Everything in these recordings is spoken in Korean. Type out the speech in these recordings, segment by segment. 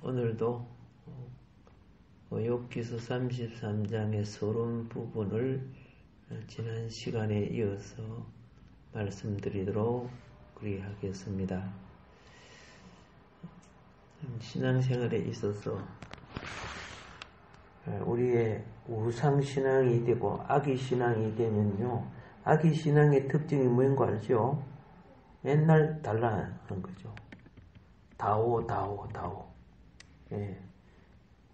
오늘도 욥기서 33장의 서론 부분을 지난 시간에 이어서 말씀드리도록 그리하겠습니다. 신앙생활에 있어서 우리의 우상신앙이 되고 악의신앙이 되면요, 악의신앙의 특징이 뭐인 거 알죠? 맨날 달라하는 거죠. 다오. 예.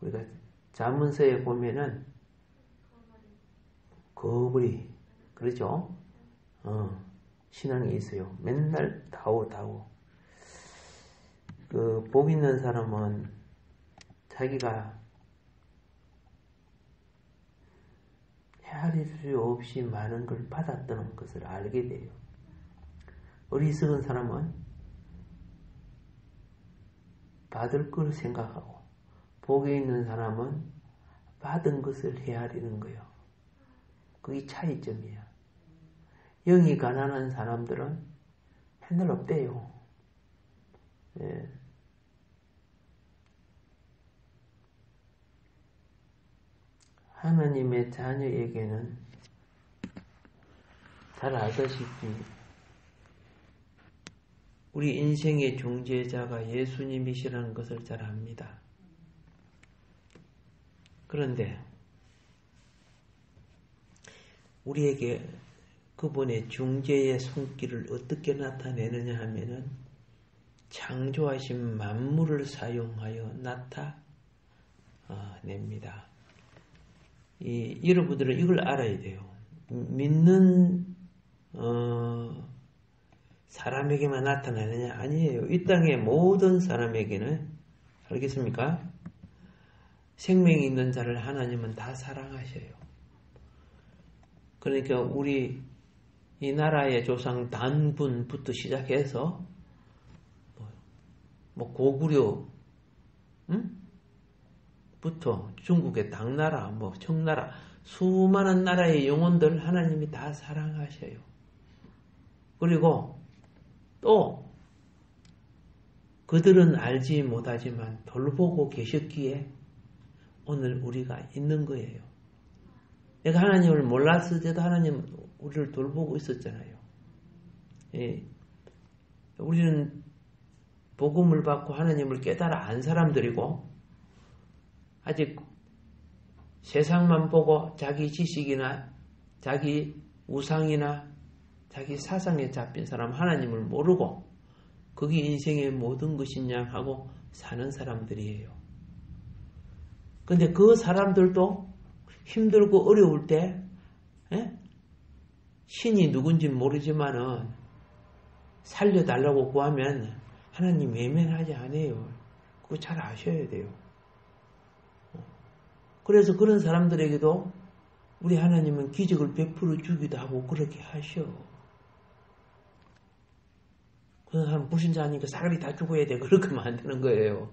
우리가 자문서에 보면은 거부리 그러죠? 신앙이 있어요. 맨날 다오. 복 있는 사람은 자기가 헤아릴 수 없이 많은 걸 받았다는 것을 알게 돼요. 어리석은 사람은 받을 걸 생각하고, 복에 있는 사람은 받은 것을 헤아리는 거예요. 그게 차이점이야. 영이 가난한 사람들은 맨날 없대요. 예. 하나님의 자녀에게는 잘 알다시피 우리 인생의 중재자가 예수님이시라는 것을 잘 압니다. 그런데 우리에게 그분의 중재의 손길을 어떻게 나타내느냐 하면은 창조하신 만물을 사용하여 나타냅니다. 여러분들은 이걸 알아야 돼요. 믿는 사람에게만 나타나느냐? 아니에요. 이 땅의 모든 사람에게는, 알겠습니까? 생명이 있는 자를 하나님은 다 사랑하셔요. 그러니까 우리 이 나라의 조상 단군부터 시작해서 고구려 부터 중국의 당나라, 청나라, 수많은 나라의 영혼들 하나님이 다 사랑하셔요. 그리고 또 그들은 알지 못하지만 돌보고 계셨기에 오늘 우리가 있는 거예요. 내가 하나님을 몰랐을 때도 하나님 우리를 돌보고 있었잖아요. 예. 우리는 복음을 받고 하나님을 깨달아 안 사람들이고, 아직 세상만 보고 자기 지식이나 자기 우상이나 자기 사상에 잡힌 사람, 하나님을 모르고 그게 인생의 모든 것이냐 하고 사는 사람들이에요. 근데 그 사람들도 힘들고 어려울 때 신이 누군지 모르지만은 살려달라고 구하면 하나님 외면하지 않아요. 그거 잘 아셔야 돼요. 그래서 그런 사람들에게도 우리 하나님은 기적을 베풀어 주기도 하고 그렇게 하셔. 그 사람 불신자니까 사람이 다 죽어야 돼. 그렇게 하면 안 되는 거예요.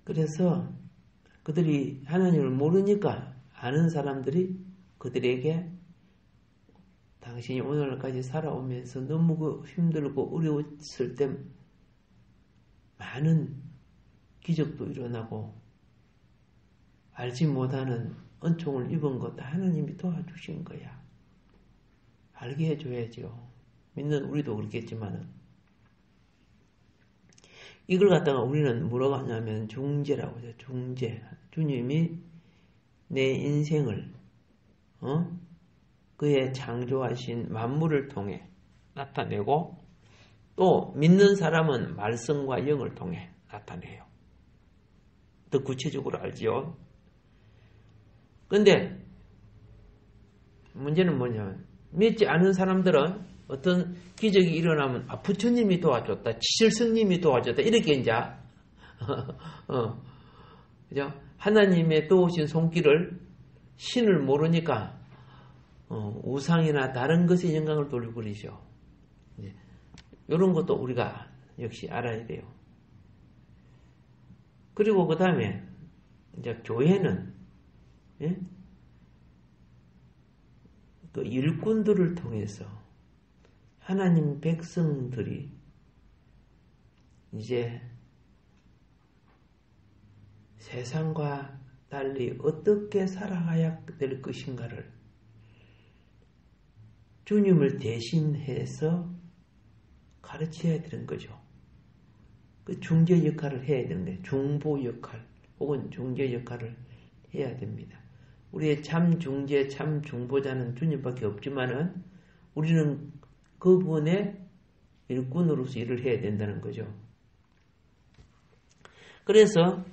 그래서 그들이 하나님을 모르니까 아는 사람들이 그들에게 당신이 오늘까지 살아오면서 너무 힘들고 어려웠을 때 많은 기적도 일어나고 알지 못하는 은총을 입은 것도 하나님이 도와주신 거야. 알게 해줘야죠. 믿는 우리도 그렇겠지만은 이걸 갖다가 우리는 뭐라고 하냐면 중재라고 하죠. 중재. 주님이 내 인생을 그의 창조하신 만물을 통해 나타내고, 또 믿는 사람은 말씀과 영을 통해 나타내요. 더 구체적으로 알지요. 근데 문제는 뭐냐면 믿지 않은 사람들은 어떤 기적이 일어나면 부처님이 도와줬다, 지실스님이 도와줬다 이렇게 이제 그죠? 하나님의 도우신 손길을 신을 모르니까 우상이나 다른 것에 영광을 돌려버리죠. 이런 것도 우리가 역시 알아야 돼요. 그리고 그 다음에 이제 교회는 그 일꾼들을 통해서 하나님 백성들이 이제 세상과 달리 어떻게 살아가야 될 것인가를 주님을 대신해서 가르쳐야 되는 거죠. 그 중재 역할을 해야 되는데, 중보 역할 혹은 중재 역할을 해야 됩니다. 우리의 참 중재, 참 중보자는 주님밖에 없지만은 우리는 그분의 일꾼으로서 일을 해야 된다는 거죠. 그래서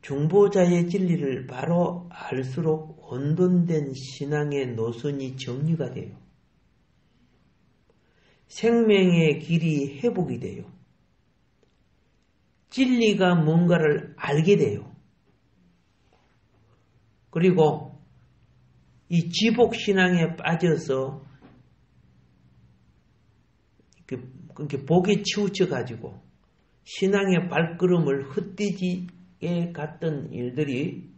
중보자의 진리를 바로 알수록 혼돈된 신앙의 노선이 정리가 돼요. 생명의 길이 회복이 돼요. 진리가 뭔가를 알게 돼요. 그리고 이 지복신앙에 빠져서 그렇게 복에 치우쳐가지고 신앙의 발걸음을 헛디지게 갔던 일들이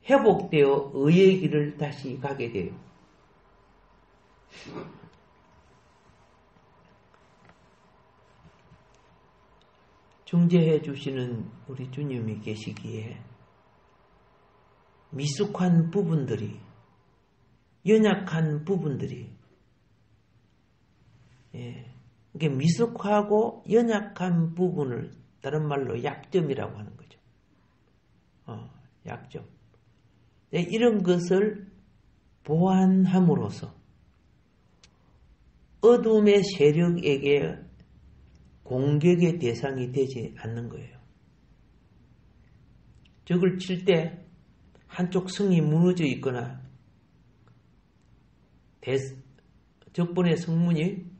회복되어 의의 길을 다시 가게 돼요. 중재해 주시는 우리 주님이 계시기에 미숙한 부분들이, 연약한 부분들이, 이게 미숙하고 연약한 부분을 다른 말로 약점이라고 하는 거죠. 약점. 이런 것을 보완함으로써 어둠의 세력에게 공격의 대상이 되지 않는 거예요. 적을 칠 때 한쪽 성이 무너져 있거나 적군의 성문이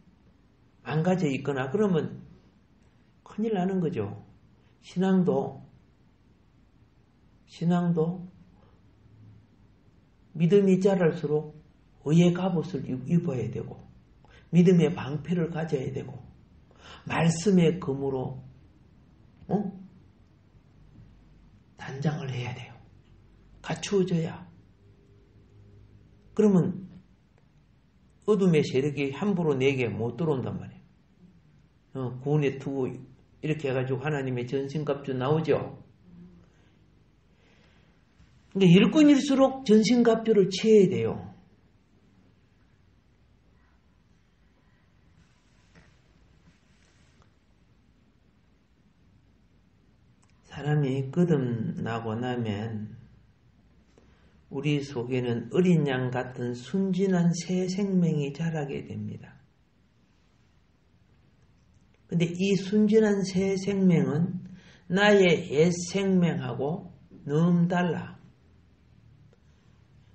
망가져 있거나 그러면 큰일 나는 거죠. 신앙도 믿음이 자랄수록 의의 갑옷을 입어야 되고 믿음의 방패를 가져야 되고 말씀의 검으로 단장을 해야 돼요. 갖추어져야. 그러면 어둠의 세력이 함부로 내게 못 들어온단 말이에요. 구원의 투구 이렇게 해가지고 하나님의 전신갑주 나오죠. 근데 일꾼일수록 전신갑주를 취해야 돼요. 사람이 거듭나고 나면 우리 속에는 어린 양 같은 순진한 새 생명이 자라게 됩니다. 근데 이 순진한 새 생명은 나의 옛 생명하고 너무 달라.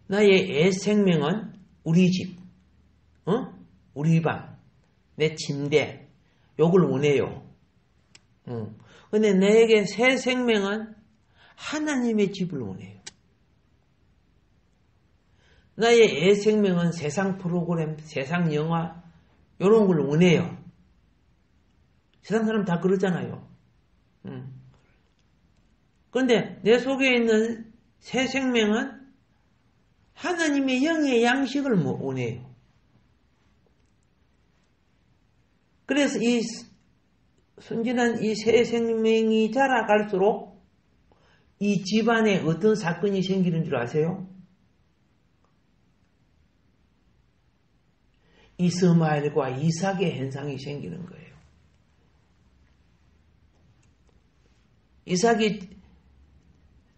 나의 옛 생명은 우리 집, 우리 방, 내 침대, 요걸 원해요. 근데 내게 새 생명은 하나님의 집을 원해요. 나의 옛 생명은 세상 프로그램, 세상 영화, 요런 걸 원해요. 세상 사람 다 그러잖아요. 그런데 내 속에 있는 새 생명은 하나님의 영의 양식을 원해요. 그래서 이 순진한 이 새 생명이 자라갈수록 이 집안에 어떤 사건이 생기는 줄 아세요? 이스마엘과 이삭의 현상이 생기는 거예요. 이삭이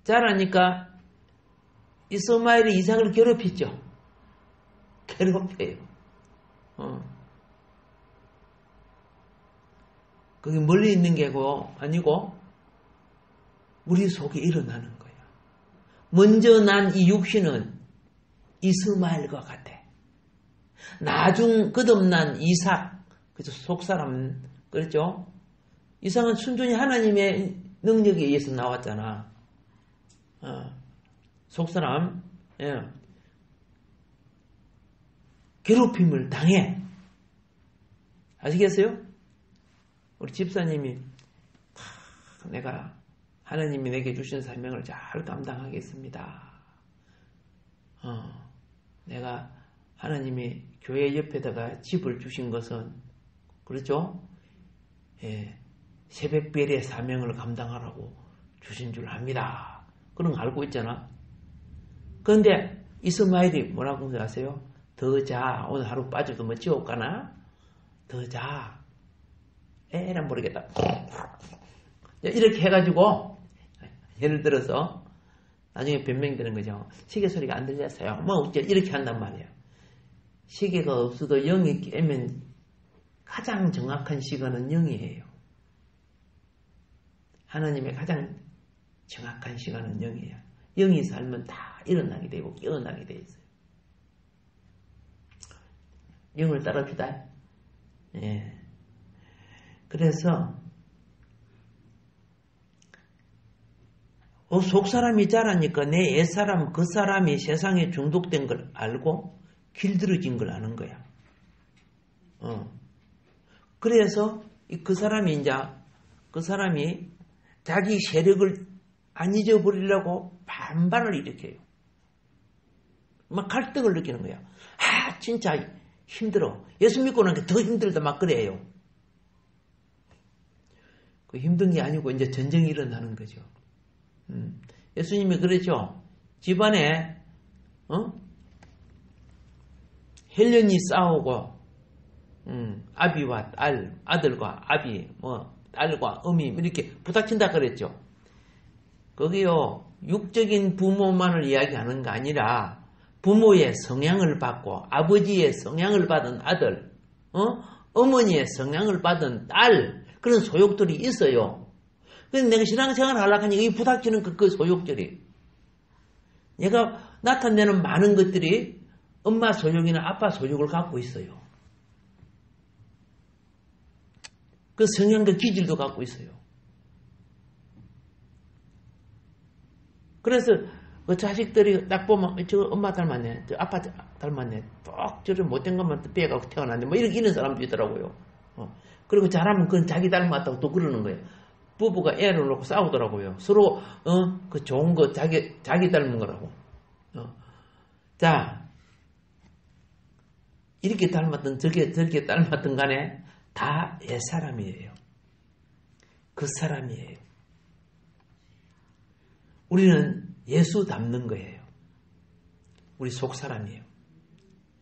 자라니까 이스마엘이 이삭을 괴롭혔죠. 괴롭혀요. 그게 멀리 있는 게 아니고 우리 속에 일어나는 거야. 먼저 난 이 육신은 이스마엘과 같아. 나중 거듭난 이삭, 그죠? 속사람, 그렇죠? 이삭은 순전히 하나님의 능력에 의해서 나왔잖아. 속사람, 괴롭힘을 당해. 아시겠어요? 우리 집사님이 내가 하나님이 내게 주신 사명을 잘 감당하겠습니다. 내가 하나님이 교회 옆에다가 집을 주신 것은 그렇죠? 새벽별의 사명을 감당하라고 주신 줄 압니다. 그런 거 알고 있잖아. 그런데 이스마엘이 뭐라고 생각하세요? 더 자. 오늘 하루 빠져도 뭐 지옥 가나? 더 자. 에란 모르겠다. 이렇게 해가지고 예를 들어서 나중에 변명되는 거죠. 시계 소리가 안 들렸어요. 뭐 어째 이렇게 한단 말이에요. 시계가 없어도 0이 깨면 가장 정확한 시간은 0이에요. 하나님의 가장 정확한 시간은 0이에요. 0이 살면 다 일어나게 되고 깨어나게 돼 있어요. 0을 따라주다. 예. 그래서 속사람이 자라니까 내 옛사람 그 사람이 세상에 중독된 걸 알고 길들여진 걸 아는 거야. 그래서 그 사람이 자기 세력을 안 잊어버리려고 반발을 일으켜요. 막 갈등을 느끼는 거야. 진짜 힘들어. 예수 믿고 나니까 더 힘들다 막 그래요. 그 힘든 게 아니고 이제 전쟁이 일어나는 거죠. 예수님이 그러죠. 집안에 헬련이 싸우고 아비와 딸, 아들과 아비, 딸과 어미 이렇게 부닥친다 그랬죠. 거기요 육적인 부모만을 이야기하는 게 아니라 부모의 성향을 받고 아버지의 성향을 받은 아들, 어머니의 성향을 받은 딸 그런 소욕들이 있어요. 그래서 내가 신앙생활을 하려고 하니까 이 부닥치는 그 소욕들이 얘가 나타내는 많은 것들이 엄마 소욕이나 아빠 소욕을 갖고 있어요. 그 성향과 기질도 갖고 있어요. 그래서 그 자식들이 딱 보면 저 엄마 닮았네, 저 아빠 닮았네, 꼭 저런 못된 것만 빼갖고 태어났네, 뭐 이런 사람도 있더라고요. 그리고 잘하면 그건 자기 닮았다고 또 그러는 거예요. 부부가 애를 놓고 싸우더라고요. 서로 그 좋은 거 자기 닮은 거라고. 자, 이렇게 닮았든 저렇게 닮았든 간에 다 옛사람이에요. 그 사람이에요. 우리는 예수 닮는 거예요. 우리 속사람이에요.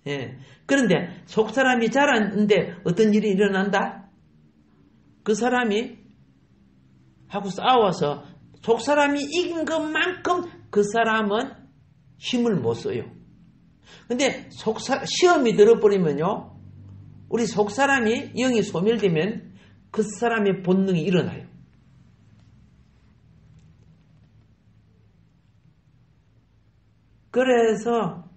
예. 그런데 속사람이 자랐는데 어떤 일이 일어난다? 그 사람이 하고 싸워서 속사람이 이긴 것만큼 그 사람은 힘을 못 써요. 근데 시험이 들어버리면요. 우리 속사람이 영이 소멸되면 그 사람의 본능이 일어나요. 그래서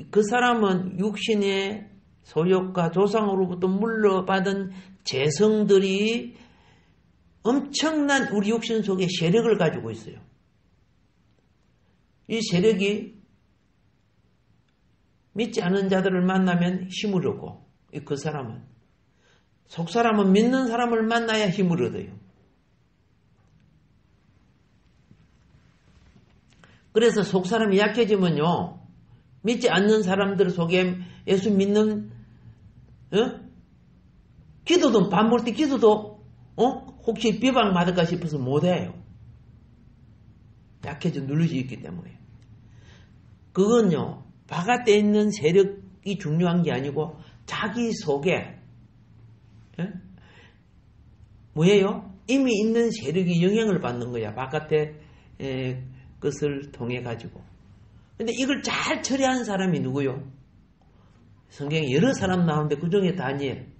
그 사람은 육신의 소욕과 조상으로부터 물려받은 재성들이 엄청난 우리 육신 속에 세력을 가지고 있어요. 이 세력이 믿지 않은 자들을 만나면 힘을 얻고 그 사람은 속사람은 믿는 사람을 만나야 힘을 얻어요. 그래서 속사람이 약해지면요. 믿지 않는 사람들 속에 예수 믿는 기도도 밥 먹을 때 기도도 혹시 비방 받을까 싶어서 못해요. 약해져 눌러져 있기 때문에. 그건요. 바깥에 있는 세력이 중요한 게 아니고 자기 속에 뭐예요? 이미 있는 세력이 영향을 받는 거야. 바깥에 것을 통해 가지고. 근데 이걸 잘 처리하는 사람이 누구요? 성경에 여러 사람 나오는데 그 중에 다니엘.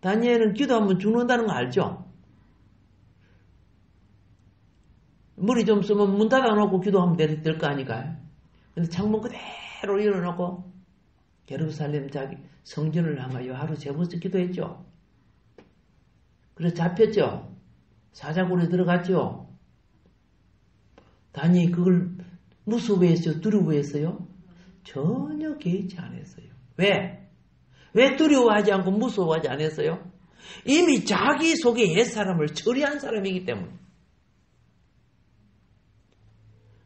다니엘은 기도하면 죽는다는 거 알죠? 머리 좀 쓰면 문 닫아놓고 기도하면 될 거 아니까요? 근데 창문 그대로 열어놓고 예루살렘 자기 성전을 향하여 하루 3번씩 기도했죠. 그래서 잡혔죠. 사자굴에 들어갔죠. 다니엘이 그걸 무서워했어요? 두려워했어요? 전혀 개의치 않았어요. 왜? 왜 두려워하지 않고 무서워하지 않았어요? 이미 자기 속에 옛사람을 처리한 사람이기 때문에.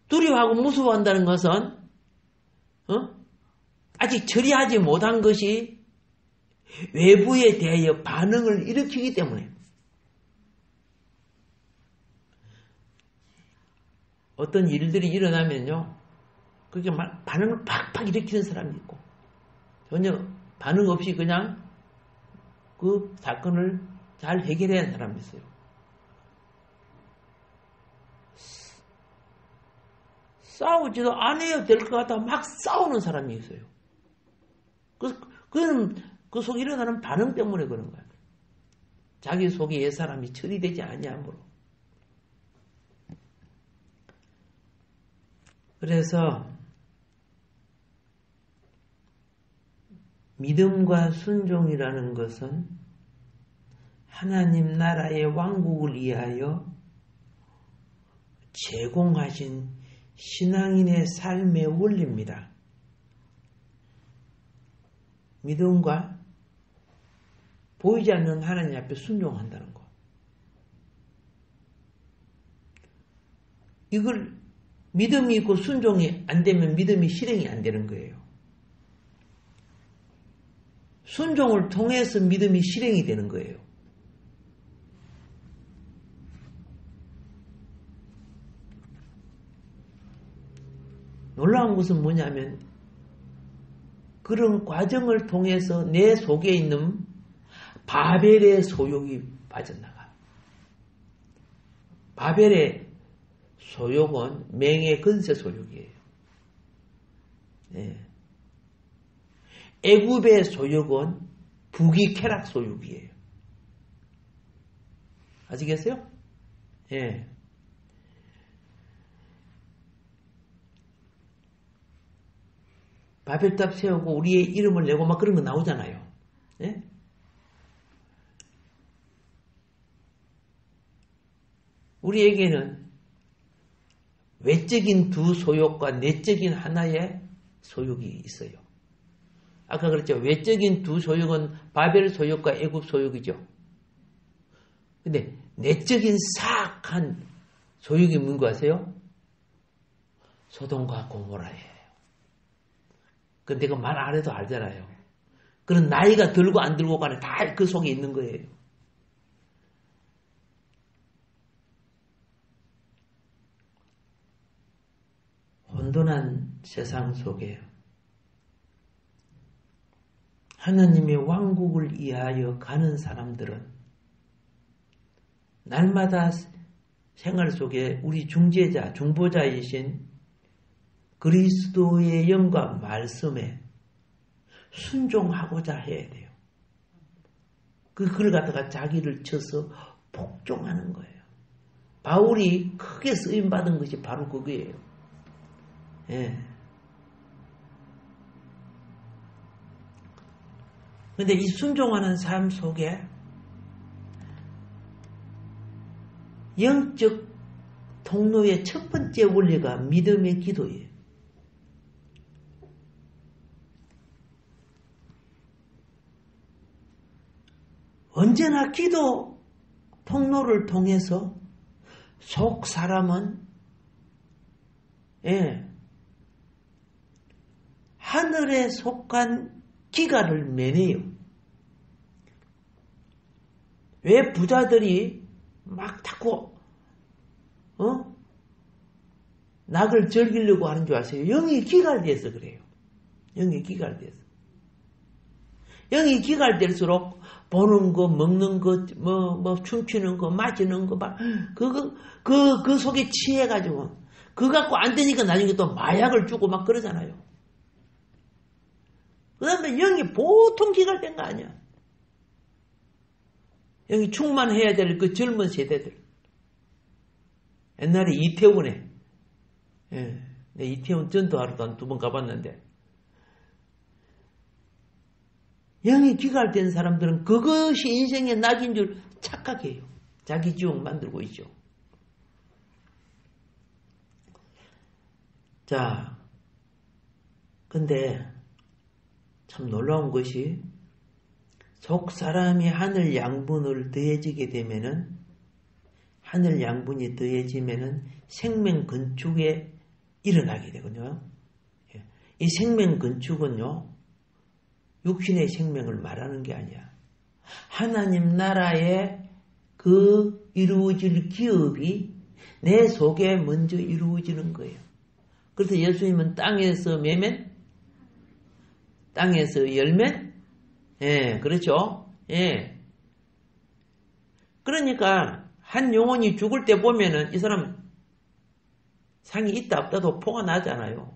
두려워하고 무서워한다는 것은 아직 처리하지 못한 것이 외부에 대하여 반응을 일으키기 때문에 어떤 일들이 일어나면요, 그게 막 반응을 팍팍 일으키는 사람이 있고 전혀 반응 없이 그냥 그 사건을 잘 해결해야 하는 사람이 있어요. 싸우지도 않아야 될 것 같다 막 싸우는 사람이 있어요. 그건 그 속에 일어나는 반응 때문에 그런 거예요. 자기 속에 옛사람이 처리되지 아니하므로. 그래서 믿음과 순종이라는 것은 하나님 나라의 왕국을 위하여 제공하신 신앙인의 삶의 원리입니다. 믿음과 보이지 않는 하나님 앞에 순종한다는 것. 이걸 믿음이 있고 순종이 안 되면 믿음이 실행이 안 되는 거예요. 순종을 통해서 믿음이 실행이 되는 거예요. 놀라운 것은 뭐냐면 그런 과정을 통해서 내 속에 있는 바벨의 소욕이 빠져나가. 바벨의 소욕은 맹의 근세 소욕이에요. 네. 애굽의 소욕은 부귀 쾌락 소욕이에요. 아시겠어요? 예. 바벨탑 세우고 우리의 이름을 내고 막 그런 거 나오잖아요. 예? 우리에게는 외적인 두 소욕과 내적인 하나의 소욕이 있어요. 아까 그랬죠. 외적인 두 소욕은 바벨 소욕과 애굽 소욕이죠. 근데 내적인 사악한 소욕이 뭔가 아세요? 소돔과 고모라예요. 근데 그 말 안 해도 알잖아요. 그런 나이가 들고 안 들고 간에 다 그 속에 있는 거예요. 혼돈한 세상 속에 하나님의 왕국을 위하여 가는 사람들은 날마다 생활 속에 우리 중재자, 중보자이신 그리스도의 영과 말씀에 순종하고자 해야 돼요. 그걸 갖다가 자기를 쳐서 복종하는 거예요. 바울이 크게 쓰임받은 것이 바로 그거예요. 예. 근데 이 순종하는 삶 속에 영적 통로의 첫 번째 원리가 믿음의 기도예요. 언제나 기도 통로를 통해서 속 사람은 하늘에 속한 기가를 매네요. 왜 부자들이 막 자꾸 낙을 즐기려고 하는 줄 아세요? 영이 기갈돼서 그래요. 영이 기갈돼서. 영이 기갈될수록 보는 거, 먹는 거, 춤추는 거, 마시는 거, 그 속에 취해가지고, 그거 갖고 안 되니까 나중에 또 마약을 주고 막 그러잖아요. 그 다음에 영이 보통 기갈된 거 아니야. 영이 충만해야 될 그 젊은 세대들. 옛날에 이태원에, 내 이태원 전도하러도 한 2번 가봤는데, 영이 기갈된 사람들은 그것이 인생의 낙인 줄 착각해요. 자기 지옥 만들고 있죠. 자, 근데 참 놀라운 것이 속 사람이 하늘 양분을 더해지게 되면은 하늘 양분이 더해지면은 생명 건축에 일어나게 되거든요. 이 생명 건축은요, 육신의 생명을 말하는 게 아니야. 하나님 나라의 그 이루어질 기업이 내 속에 먼저 이루어지는 거예요. 그래서 예수님은 땅에서 매면, 땅에서 열면, 예, 그렇죠? 예. 그러니까 한 영혼이 죽을 때 보면은 이 사람 상이 있다 없다도 포가 나잖아요.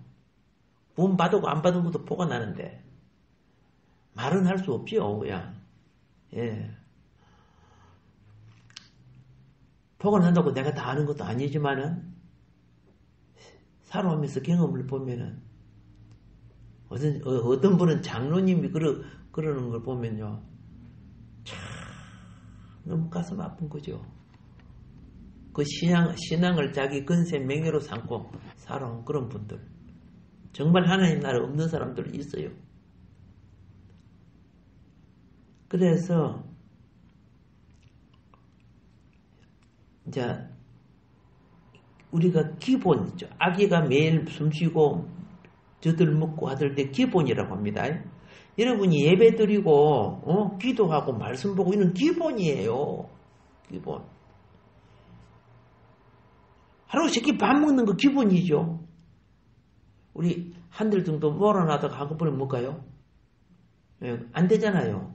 구원 받고 안 받은 것도 포가 나는데 말은 할 수 없죠, 그냥. 예. 포가 난다고 내가 다 아는 것도 아니지만은 살아오면서 경험을 보면은 어떤 분은 장로님이 그러는 걸 보면요, 참 너무 가슴 아픈 거죠. 그 신앙을 자기 근세 명예로 삼고 살아온 그런 분들, 정말 하나님 나라 없는 사람들 있어요. 그래서 이제 우리가 기본 있죠. 아기가 매일 숨쉬고 젖을 먹고 하들 때 기본이라고 합니다. 여러분이 예배 드리고 기도하고 말씀 보고 이런 기본이에요. 기본. 하루 세끼 밥 먹는 거 기본이죠. 우리 한들 정도 몰아나다가 한꺼번에 먹어요? 안 되잖아요.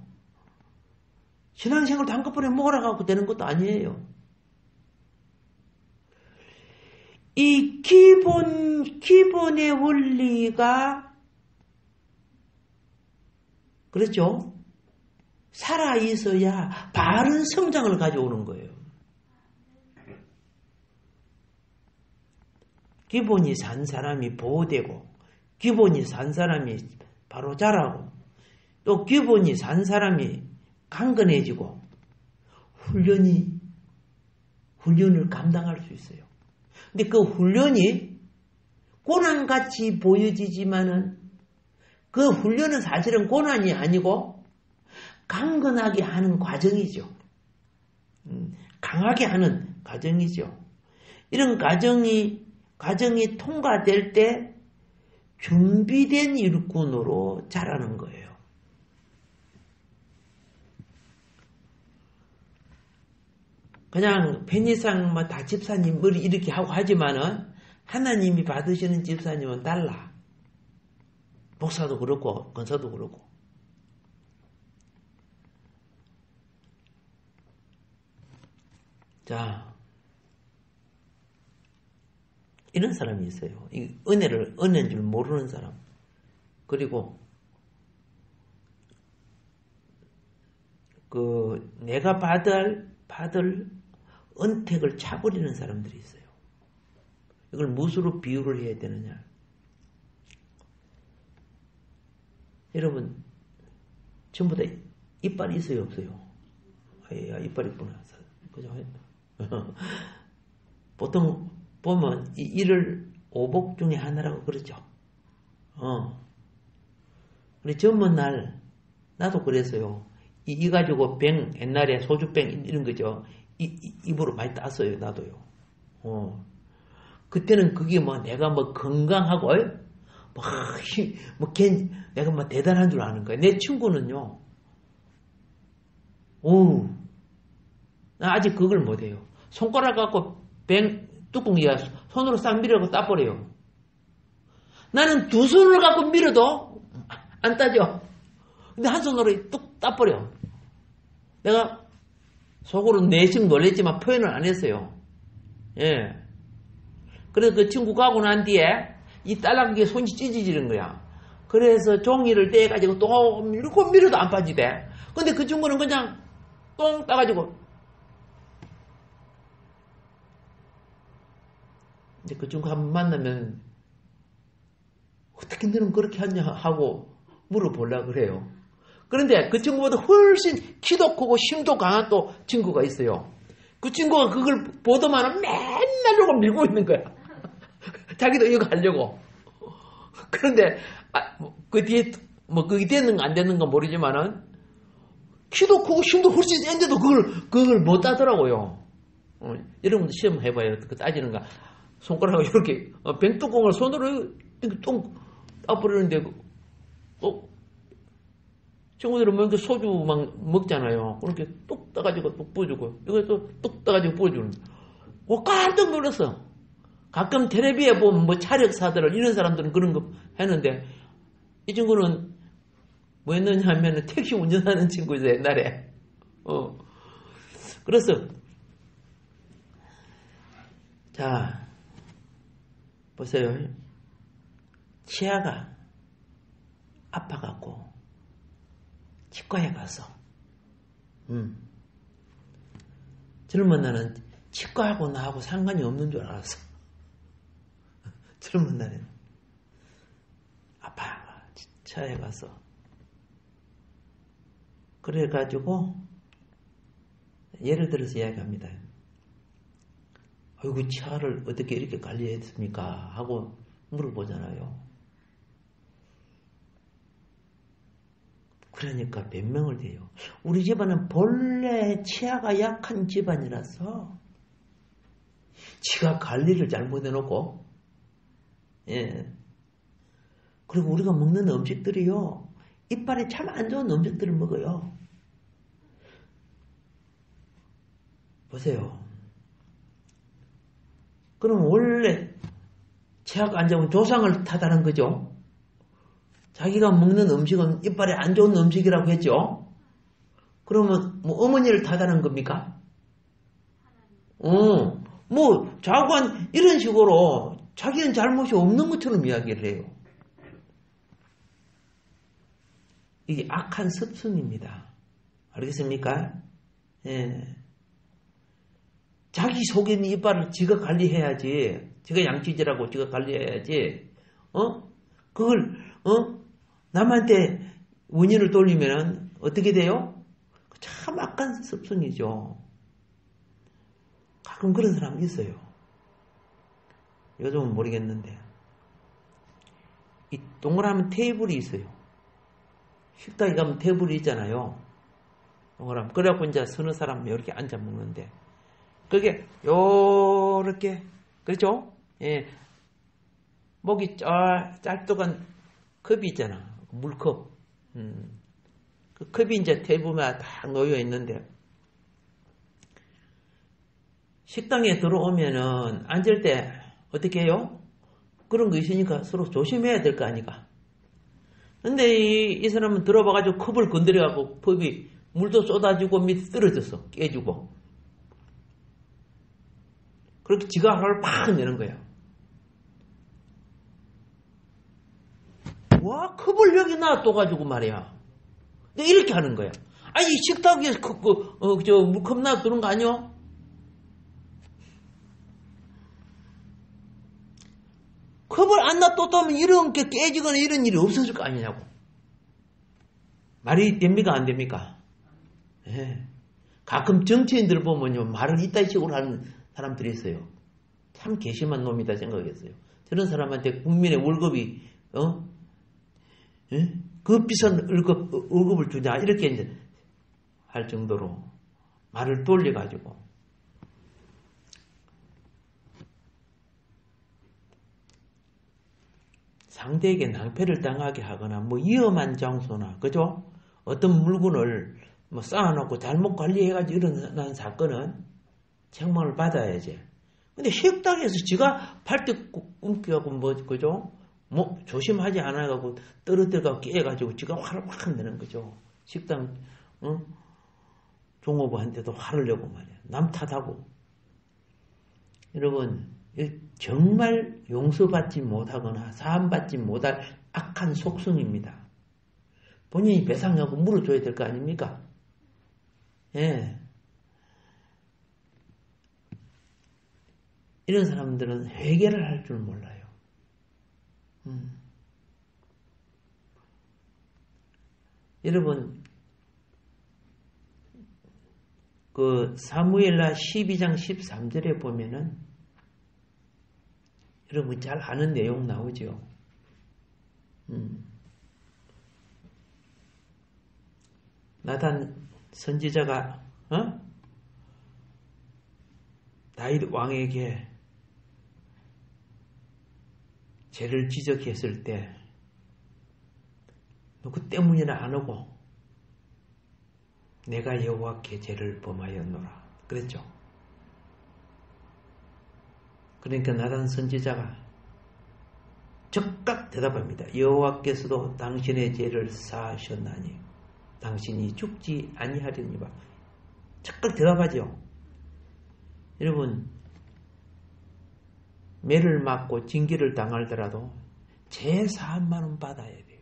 신앙생활도 한꺼번에 몰아가고 되는 것도 아니에요. 이 기본의 원리가, 그렇죠? 살아있어야 바른 성장을 가져오는 거예요. 기본이 산 사람이 보호되고, 기본이 산 사람이 바로 자라고, 또 기본이 산 사람이 강건해지고, 훈련을 감당할 수 있어요. 근데 그 훈련이 고난같이 보여지지만은 그 훈련은 사실은 고난이 아니고 강건하게 하는 과정이죠. 강하게 하는 과정이죠. 이런 과정이 통과될 때 준비된 일꾼으로 자라는 거예요. 그냥 편의상 다 집사님 머리 이렇게 하고 하지만은 하나님이 받으시는 집사님은 달라. 목사도 그렇고 권사도 그렇고. 자, 이런 사람이 있어요. 이 은혜인 줄 모르는 사람. 그리고 내가 받을 은택을 차버리는 사람들이 있어요. 이걸 무엇으로 비유를 해야 되느냐? 여러분, 전부 다 이빨이 있어요, 없어요? 이빨이 있구나. 그죠? 보통 보면 이를 오복 중에 하나라고 그러죠. 근데 전번 날 나도 그랬어요. 이 가지고 옛날에 소주병 이런 거죠. 입으로 많이 땄어요, 나도요. 그때는 그게 내가 건강하고, 내가 대단한 줄 아는 거예요. 내 친구는요, 나 아직 그걸 못해요. 손가락 갖고 뚜껑이야 손으로 싹 밀어서 따버려요. 나는 두 손을 갖고 밀어도 안 따져. 근데 한 손으로 뚝 따버려. 내가 속으로 내심 놀랬지만 표현을 안 했어요. 예. 그래서 그 친구 가고 난 뒤에 이 딸랑이에 손이 찢어지는 거야. 그래서 종이를 떼가지고 또 밀어도 안 빠지대. 근데 그 친구는 그냥 똥 따가지고. 근데 그 친구 한번 만나면 어떻게 너는 그렇게 하냐 하고 물어보려고 그래요. 그런데 그 친구보다 훨씬 키도 크고 힘도 강한 또 친구가 있어요. 그 친구가 그걸 보더만 맨날 저거 밀고 있는 거야. 자기도 이거 하려고. 그런데 그 뒤에 그게 됐는가 안 됐는가 모르지만은 키도 크고 힘도 훨씬 센데도 그걸 못 따더라고요. 여러분도 시험 해봐요. 그 따지는가. 손가락으로 이렇게 병뚜껑을 손으로 똥 따버리는데 친구들은 뭐 소주 막 먹잖아요. 그렇게 뚝 따가지고 뚝 부어주고, 이것도 뚝 따가지고 부어주는. 깜짝 놀랐어. 가끔 텔레비에 보면 뭐 차력사들, 이런 사람들은 그런 거 했는데, 이 친구는 뭐 했느냐 하면 택시 운전하는 친구죠, 옛날에. 그래서, 자, 보세요. 치아가 아파갖고, 치과에 가서, 젊은 나는 치과하고 나하고 상관이 없는 줄 알았어. 젊은 날에는. 아파. 치과에 가서. 그래가지고, 예를 들어서 이야기합니다. 아이고, 치아를 어떻게 이렇게 관리했습니까? 하고 물어보잖아요. 그러니까 변명을 해요. 우리 집안은 본래 치아가 약한 집안이라서 지가 관리를 잘못해놓고, 예. 그리고 우리가 먹는 음식들이요, 이빨에 참 안 좋은 음식들을 먹어요. 보세요. 그럼 원래 치아가 안 좋으면 조상을 탓하는 거죠. 자기가 먹는 음식은 이빨에 안 좋은 음식이라고 했죠. 그러면 뭐 어머니를 탓하는 겁니까? 뭐 자관 이런 식으로 자기는 잘못이 없는 것처럼 이야기를 해요. 이게 악한 습성입니다. 알겠습니까? 예. 자기 속에 있는 이빨을 지가 관리해야지. 지가 양치질하고 지가 관리해야지. 그걸 남한테 원인을 돌리면 어떻게 돼요? 참 악한 습성이죠. 가끔 그런 사람이 있어요. 요즘은 모르겠는데. 이 동그라미 테이블이 있어요. 식당에 가면 테이블이 있잖아요. 동그라미. 그래갖고 이제 서너 사람 이렇게 앉아 먹는데. 그게 요렇게, 그렇죠? 예. 목이 짤뚝한 컵이 있잖아. 물컵. 그 컵이 이제 테이블에 딱 놓여 있는데, 식당에 들어오면은 앉을 때 어떻게 해요? 그런 거 있으니까 서로 조심해야 될 거 아니까. 근데 이 사람은 들어봐가지고 컵을 건드려갖고 컵이 물도 쏟아지고 밑에 떨어졌어. 깨지고. 그렇게 지가 화를 팍 내는 거야. 와, 컵을 여기 놔둬가지고 말이야. 이렇게 하는 거야. 아니, 식탁 위에 물컵 놔두는 거 아니야? 컵을 안 놔뒀다면 이런 게 깨지거나 이런 일이 없었을 거 아니냐고. 말이 됩니까? 안 됩니까? 예. 가끔 정치인들 보면요, 말을 이따위 식으로 하는 사람들이 있어요. 참 괘씸한 놈이다 생각했어요. 저런 사람한테 국민의 월급이, 예? 그 비싼 월급을 주냐, 이렇게 이제 할 정도로 말을 돌려가지고. 상대에게 낭패를 당하게 하거나, 뭐 위험한 장소나, 그죠? 어떤 물건을 뭐 쌓아놓고 잘못 관리해가지고 일어난 사건은 책망을 받아야지. 근데 식당에서 지가 팔뚝 굶겨갖고 뭐, 그죠? 뭐, 조심하지 않아가지고 떨어뜨려가지고 깨가지고 지가 화를 확 내는 거죠. 식당, 종업원한테도 화를 내고 말이야. 남 탓하고. 여러분, 정말 용서받지 못하거나 사함받지 못할 악한 속성입니다. 본인이 배상하고 물어줘야 될 거 아닙니까? 예. 이런 사람들은 회개를 할 줄 몰라요. 여러분, 그 사무엘하 12장 13절에 보면은 여러분 잘 아는 내용 나오죠. 나단 선지자가 다윗 왕에게 죄를 지적했을 때 누구 때문이나 안 오고 내가 여호와께 죄를 범하였노라. 그랬죠. 그러니까 나단 선지자가 즉각 대답합니다. 여호와께서도 당신의 죄를 사하셨나니 당신이 죽지 아니하려니와. 즉각 대답하죠. 여러분, 매를 맞고 징계를 당하더라도 죄 사함만은 받아야 돼요.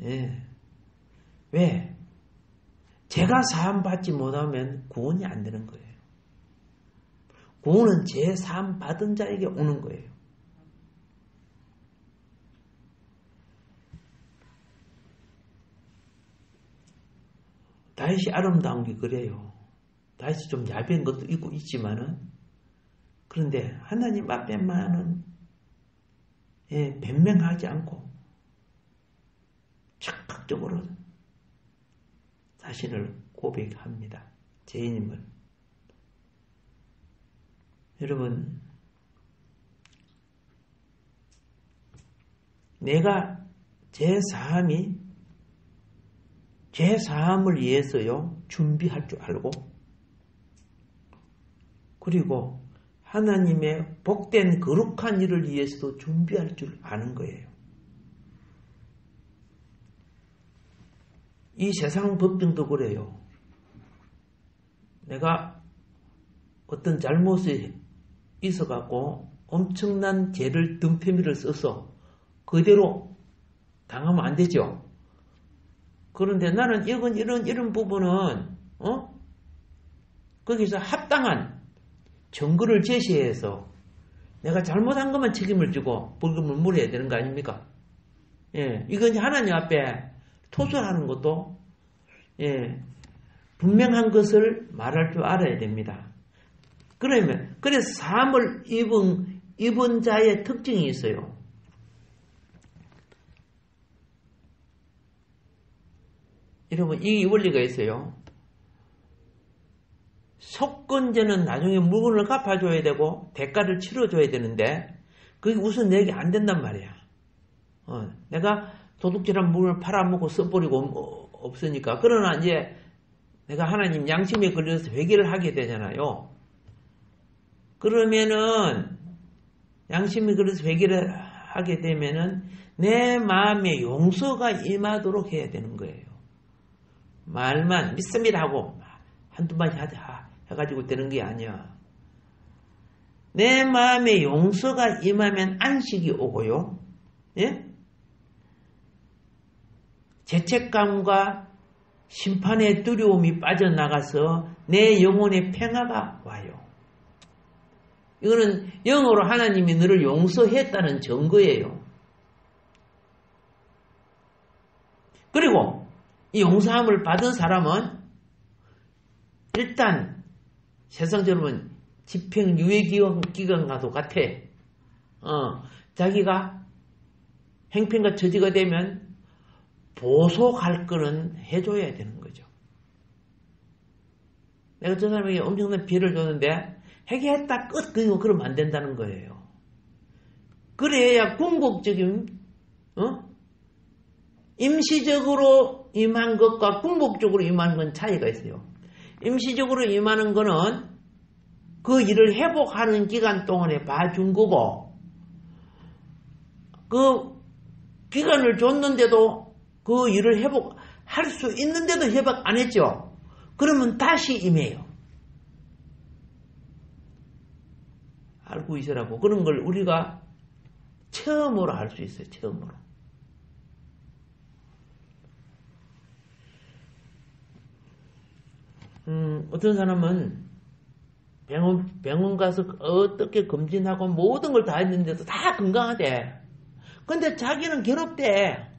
예. 왜? 죄가 사함 받지 못하면 구원이 안 되는 거예요. 구원은 죄 사함 받은 자에게 오는 거예요. 다윗이 아름다운 게 그래요. 다윗이 좀 야비한 것도 있지만은, 그런데 하나님 앞에만은 변명하지 않고 적극적으로 자신을 고백합니다. 죄인임을. 여러분, 내가 죄사함을 위해서요 준비할 줄 알고, 그리고 하나님의 복된 거룩한 일을 위해서도 준비할 줄 아는 거예요. 이 세상 법정도 그래요. 내가 어떤 잘못이 있어갖고 엄청난 죄를 등패미를 써서 그대로 당하면 안 되죠. 그런데 나는 이런 부분은 거기서 합당한 증거를 제시해서 내가 잘못한 것만 책임을 지고 벌금을 물어야 되는 거 아닙니까? 예, 이건 하나님 앞에 토설하는 것도 분명한 것을 말할 줄 알아야 됩니다. 그래서 사함을 입은 자의 특징이 있어요. 여러분, 이 원리가 있어요. 속건죄는 나중에 물건을 갚아줘야 되고 대가를 치러줘야 되는데 그게 우선 내게 안 된단 말이야. 내가 도둑질한 물건을 팔아먹고 써버리고 없으니까. 그러나 이제 내가 하나님 양심에 걸려서 회개를 하게 되잖아요. 그러면은 양심에 걸려서 회개를 하게 되면은 내 마음에 용서가 임하도록 해야 되는 거예요. 말만 믿습니다 하고 한두 마디 해가지고 되는 게 아니야. 내 마음에 용서가 임하면 안식이 오고요. 예? 죄책감과 심판의 두려움이 빠져나가서 내 영혼의 평화가 와요. 이거는 영어로 하나님이 너를 용서했다는 증거예요. 그리고 이 용서함을 받은 사람은 일단 세상적으로는 집행유예기관과도 같아. 자기가 행편과 처지가 되면 보속할 거는 해줘야 되는 거죠. 내가 저 사람에게 엄청난 피해를 줬는데 회개했다 끝 그러면 안 된다는 거예요. 그래야 궁극적인 임시적으로 임한 것과 궁극적으로 임한 건 차이가 있어요. 임시적으로 임하는 거는 그 일을 회복하는 기간 동안에 봐준 거고, 그 기간을 줬는데도 그 일을 회복할 수 있는데도 회복 안 했죠. 그러면 다시 임해요. 알고 있으라고. 그런 걸 우리가 처음으로 할 수 있어요. 처음으로. 어떤 사람은 병원 가서 어떻게 검진하고 모든 걸 다 했는데도 다 건강하대. 근데 자기는 괴롭대.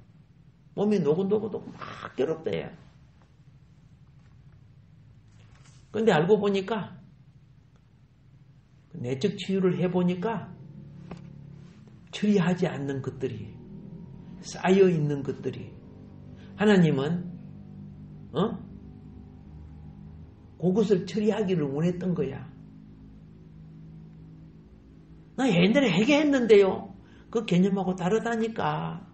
몸이 노곤노곤 막 괴롭대. 근데 알고 보니까 내적 치유를 해보니까 처리하지 않는 것들이 쌓여있는 것들이 하나님은 그것을 처리하기를 원했던 거야. 나 옛날에 회개했는데요. 그 개념하고 다르다니까.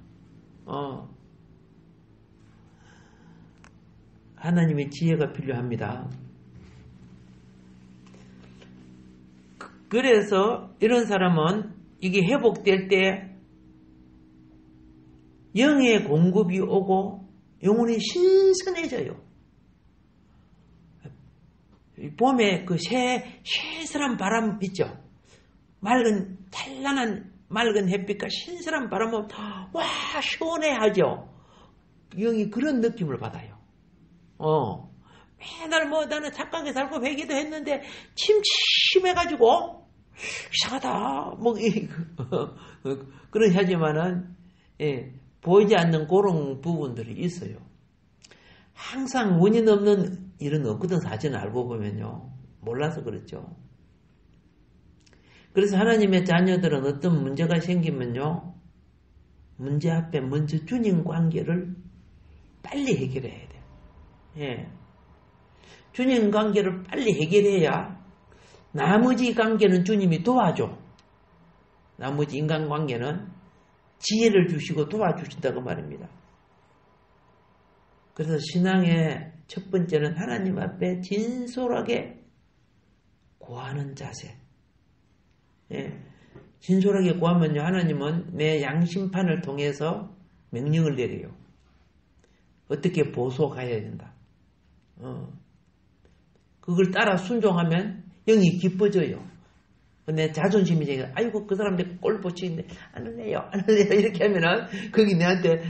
하나님의 지혜가 필요합니다. 그래서 이런 사람은 이게 회복될 때 영의 공급이 오고 영혼이 신선해져요. 봄에 그 신선한 바람 있죠. 찬란한 맑은 햇빛과 신선한 바람은 와 시원해하죠. 영이 그런 느낌을 받아요. 맨날 나는 착하게 살고 회개도 했는데 침침해가지고 이상하다 그런 하지만은 보이지 않는 그런 부분들이 있어요. 항상 원인 없는 일은 없거든. 사실은 알고 보면요. 몰라서 그렇죠. 그래서 하나님의 자녀들은 어떤 문제가 생기면요. 문제 앞에 먼저 주님 관계를 빨리 해결해야 돼요. 예. 주님 관계를 빨리 해결해야 나머지 관계는 주님이 도와줘. 나머지 인간관계는 지혜를 주시고 도와주신다고 말입니다. 그래서 신앙의 첫 번째는 하나님 앞에 진솔하게 구하는 자세. 예. 진솔하게 구하면요. 하나님은 내 양심판을 통해서 명령을 내려요. 어떻게 보소가야 된다. 그걸 따라 순종하면 영이 기뻐져요. 내 자존심이 생겨. 아이고 그 사람들 꼴 보치는데 안 할래요. 이렇게 하면은 거기 내한테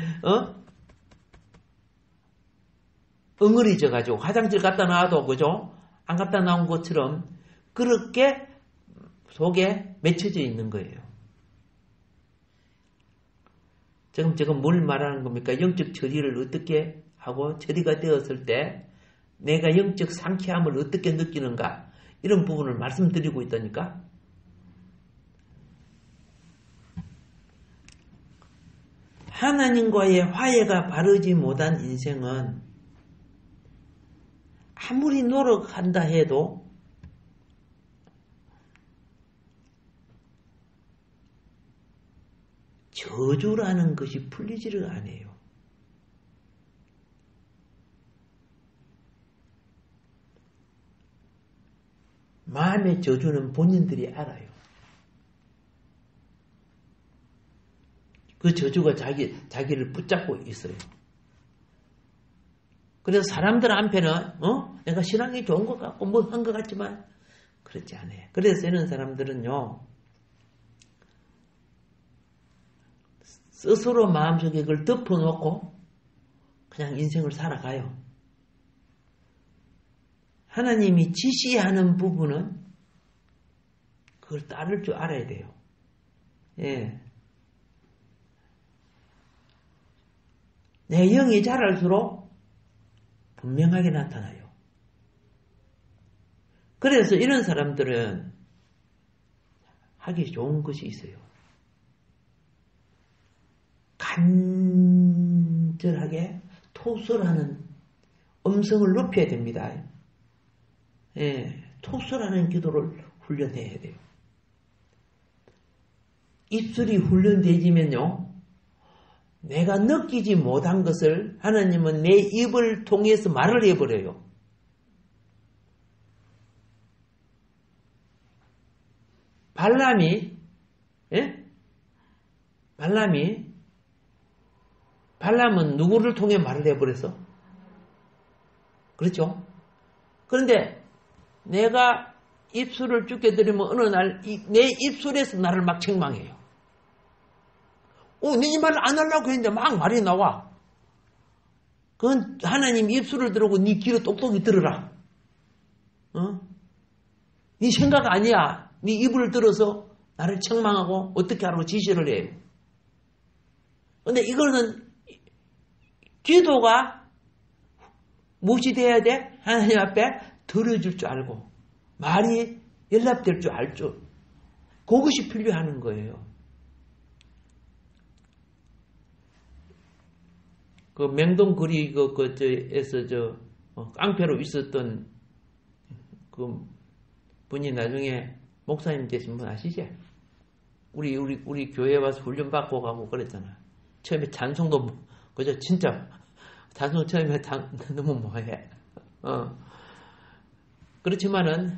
엉어리져 가지고 화장실 갖다 놔도 그죠? 안 갖다 나온 것처럼 그렇게 속에 맺혀져 있는 거예요. 지금 뭘 말하는 겁니까? 영적 처리를 어떻게 하고 처리가 되었을 때 내가 영적 상쾌함을 어떻게 느끼는가 이런 부분을 말씀드리고 있다니까. 하나님과의 화해가 바르지 못한 인생은 아무리 노력한다 해도 저주라는 것이 풀리지를 않아요. 마음의 저주는 본인들이 알아요. 그 저주가 자기를 붙잡고 있어요. 그래서 사람들 앞에는 내가 신앙이 좋은 것 같고 뭐 한 것 같지만 그렇지 않아요. 그래서 이런 사람들은요. 스스로 마음속에 그걸 덮어놓고 그냥 인생을 살아가요. 하나님이 지시하는 부분은 그걸 따를 줄 알아야 돼요. 예. 내 영이 자랄수록 분명하게 나타나요. 그래서 이런 사람들은 하기 좋은 것이 있어요. 간절하게 토설하는 음성을 높여야 됩니다. 예, 토설하는 기도를 훈련해야 돼요. 입술이 훈련되지면요. 내가 느끼지 못한 것을 하나님은 내 입을 통해서 말을 해버려요. 발람은 누구를 통해 말을 해버렸어? 그렇죠? 그런데 내가 입술을 죽게 들이면 어느 날 내 입술에서 나를 막 책망해요. 네 말 안 하려고 했는데 막 말이 나와. 그건 하나님 입술을 들고 네 귀로 똑똑히 들으라. 네 생각 아니야. 네 입을 들어서 나를 책망하고 어떻게 하라고 지시를 해요. 근데 이거는 기도가 무엇이 돼야 돼? 하나님 앞에 들어줄 줄 알고 말이 연락될 줄 알 줄. 그것이 필요한 거예요. 그 맹동거리 에서 깡패로 있었던 그 분이 나중에 목사님 되신 분 아시죠? 우리 교회에 와서 훈련 받고 가고 그랬잖아. 처음에 찬송도 그저 진짜 단순 처음에 너무 뭐해. 그렇지만은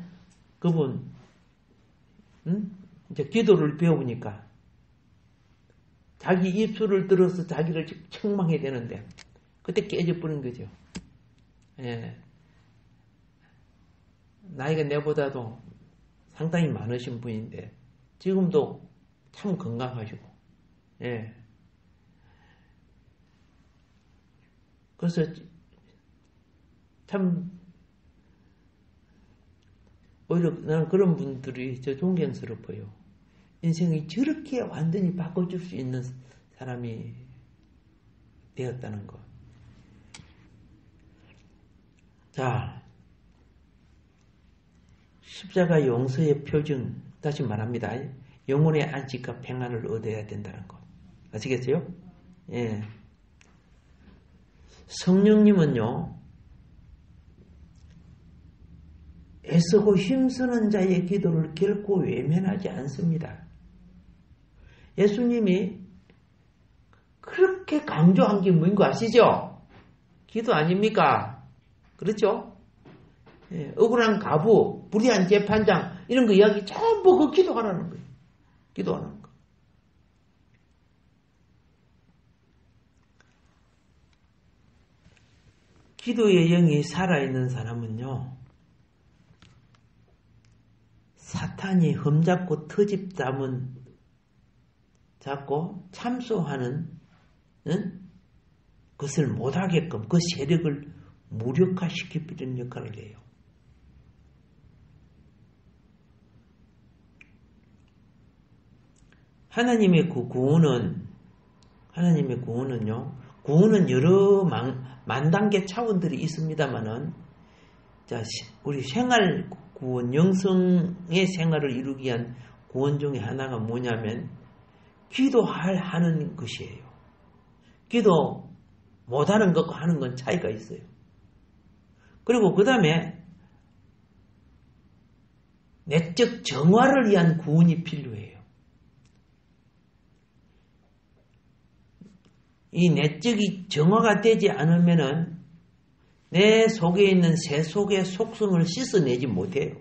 그분 이제 기도를 배우니까 자기 입술을 들어서 자기를 책망해야 되는데 그때 깨져버린 거죠. 예. 나이가 내보다도 상당히 많으신 분인데 지금도 참 건강하시고, 예. 그래서 참 오히려 나는 그런 분들이 저 존경스럽어요. 인생이 저렇게 완전히 바꿔줄 수 있는 사람이 되었다는 것. 자, 십자가 용서의 표준, 다시 말합니다. 영혼의 안식과 평안을 얻어야 된다는 것. 아시겠어요? 예. 성령님은요, 애쓰고 힘쓰는 자의 기도를 결코 외면하지 않습니다. 예수님이 그렇게 강조한 게 뭔지 아시죠? 기도 아닙니까? 그렇죠? 예, 억울한 가부, 불의한 재판장 이런 거 이야기 전부 그 기도하라는 거예요. 기도하는 거. 기도의 영이 살아있는 사람은요, 사탄이 흠잡고 트집 잡고 참소하는 것을 못하게끔 그 세력을 무력화시키는 역할을 해요. 하나님의 그 구원은요, 구원은 여러 만단계 차원들이 있습니다만은, 자, 우리 생활 구원, 영성의 생활을 이루기 위한 구원 중에 하나가 뭐냐면, 기도하는 것이에요. 기도 못하는 것과 하는 건 차이가 있어요. 그리고 그 다음에, 내적 정화를 위한 구원이 필요해요. 이 내적이 정화가 되지 않으면은 내 속에 있는 새 속의 속성을 씻어내지 못해요.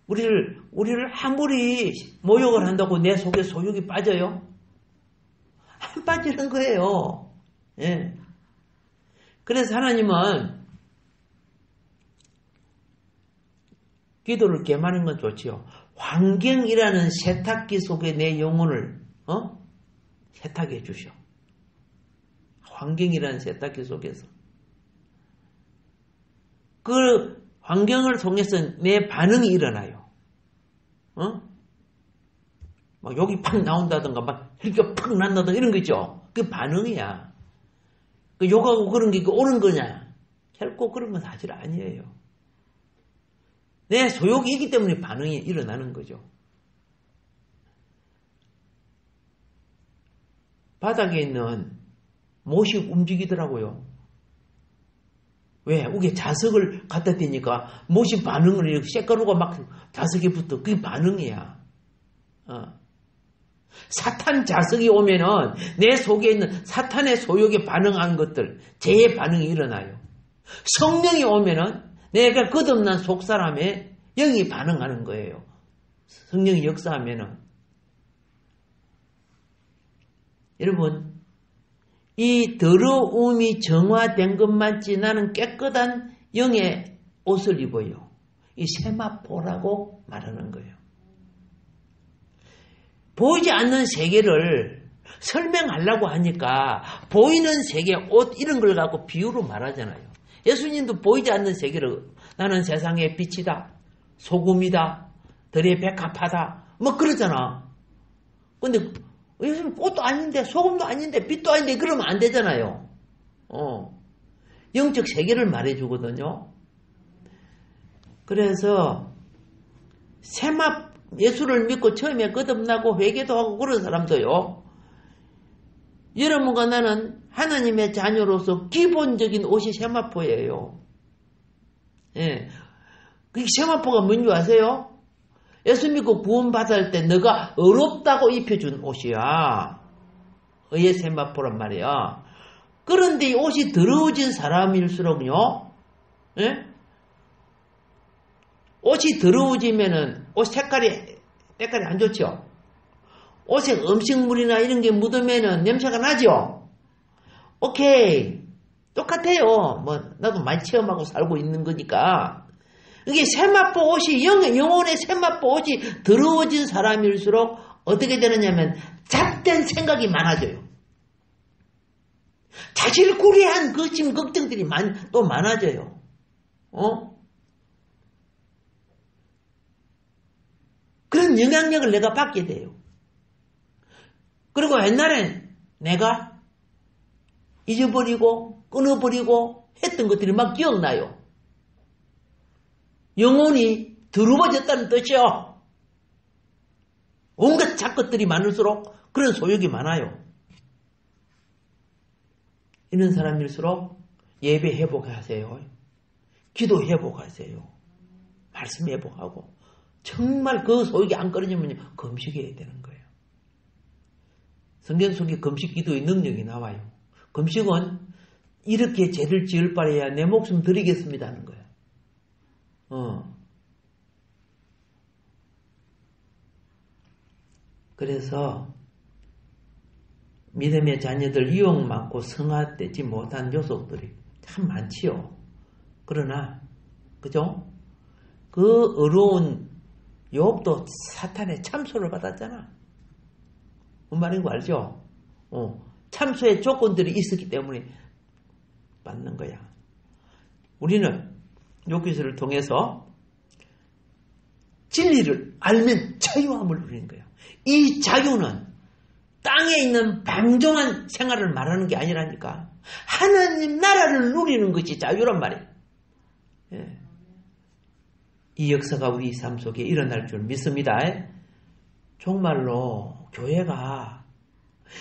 우리를 아무리 모욕을 한다고 내 속에 소욕이 빠져요? 안 빠지는 거예요. 예. 그래서 하나님은 기도를 겸하는 건 좋지요. 환경이라는 세탁기 속에 내 영혼을 세탁해 주셔. 환경이라는 세탁기 속에서. 그 환경을 통해서 내 반응이 일어나요. 막 욕이 팍 나온다든가, 막 혈기가 팍 난다든가 이런 거 있죠. 그게 반응이야. 그 욕하고 그런 게 옳은 거냐? 결코 그런 건 사실 아니에요. 내 소욕이 있기 때문에 반응이 일어나는 거죠. 바닥에 있는 못이 움직이더라고요. 왜? 우게 자석을 갖다 대니까 못이 반응을 이렇게 쇳가루가 막 자석에 붙어. 그게 반응이야. 사탄 자석이 오면은 내 속에 있는 사탄의 소욕에 반응하는 것들, 재의 반응이 일어나요. 성령이 오면은 내가 거듭난 속사람의 영이 반응하는 거예요. 성령이 역사하면은. 여러분, 이 더러움이 정화된 것만치 나는 깨끗한 영의 옷을 입어요. 이 세마포라고 말하는 거예요. 보이지 않는 세계를 설명하려고 하니까 보이는 세계, 옷 이런 걸 갖고 비유로 말하잖아요. 예수님도 보이지 않는 세계를 나는 세상의 빛이다, 소금이다, 들의 백합하다 뭐 그러잖아. 근데 예수님 꽃도 아닌데 소금도 아닌데 빛도 아닌데 그러면 안 되잖아요. 영적 세계를 말해주거든요. 그래서 세마 예수를 믿고 처음에 거듭나고 회개도 하고 그런 사람도요. 여러분과 나는 하나님의 자녀로서 기본적인 옷이 세마포예요. 예. 그 세마포가 뭔지 아세요? 예수 믿고 구원받을 때 너가 의롭다고 입혀준 옷이야. 의의 세마포란 말이야. 그런데 옷이 더러워진 사람일수록요, 예? 옷이 더러워지면은 옷 때깔이 안 좋죠. 옷에 음식물이나 이런 게 묻으면은 냄새가 나죠. 오케이. 똑같아요. 뭐, 나도 많이 체험하고 살고 있는 거니까. 이게 세마포 옷이, 영혼의 세마포 옷이 더러워진 사람일수록 어떻게 되느냐면, 잡된 생각이 많아져요. 자질구레한 거친 걱정들이 또 많아져요. 그런 영향력을 내가 받게 돼요. 그리고 옛날엔 내가 잊어버리고 끊어버리고 했던 것들이 막 기억나요. 영혼이 더러워졌다는 뜻이요. 온갖 잡것들이 많을수록 그런 소욕이 많아요. 이런 사람일수록 예배 회복하세요. 기도 회복하세요. 말씀 회복하고 정말 그 소욕이 안 끊어지면 금식해야 되는 거예요. 성경 속에 금식 기도의 능력이 나와요. 금식은 이렇게 죄를 지을 바에야 내 목숨 드리겠습니다 하는 거예요. 그래서 믿음의 자녀들 유혹 많고 성화되지 못한 요소들이 참 많지요. 그러나 그죠? 그 어려운 욥도 사탄의 참소를 받았잖아. 뭔 말인 거 알죠? 참소의 조건들이 있었기 때문에 받는 거야. 우리는 욥기서를 통해서 진리를 알면 자유함을 누리는 거야. 이 자유는 땅에 있는 방종한 생활을 말하는 게 아니라니까. 하나님 나라를 누리는 것이 자유란 말이에요. 예. 이 역사가 우리 삶 속에 일어날 줄 믿습니다. 정말로 교회가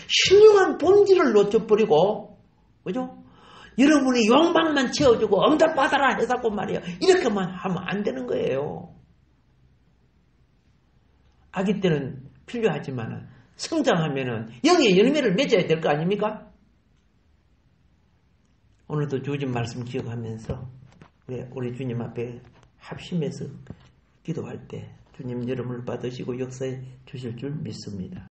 신령한 본질을 놓쳐버리고, 그죠? 여러분이 욕망만 채워주고 응답 받아라 해서고 말이에요. 이렇게만 하면 안 되는 거예요. 아기 때는 필요하지만 성장하면은 영의 열매를 맺어야 될 거 아닙니까? 오늘도 주신 말씀 기억하면서 우리 주님 앞에 합심해서 기도할 때 주님 여러분을 받으시고 역사해 주실 줄 믿습니다.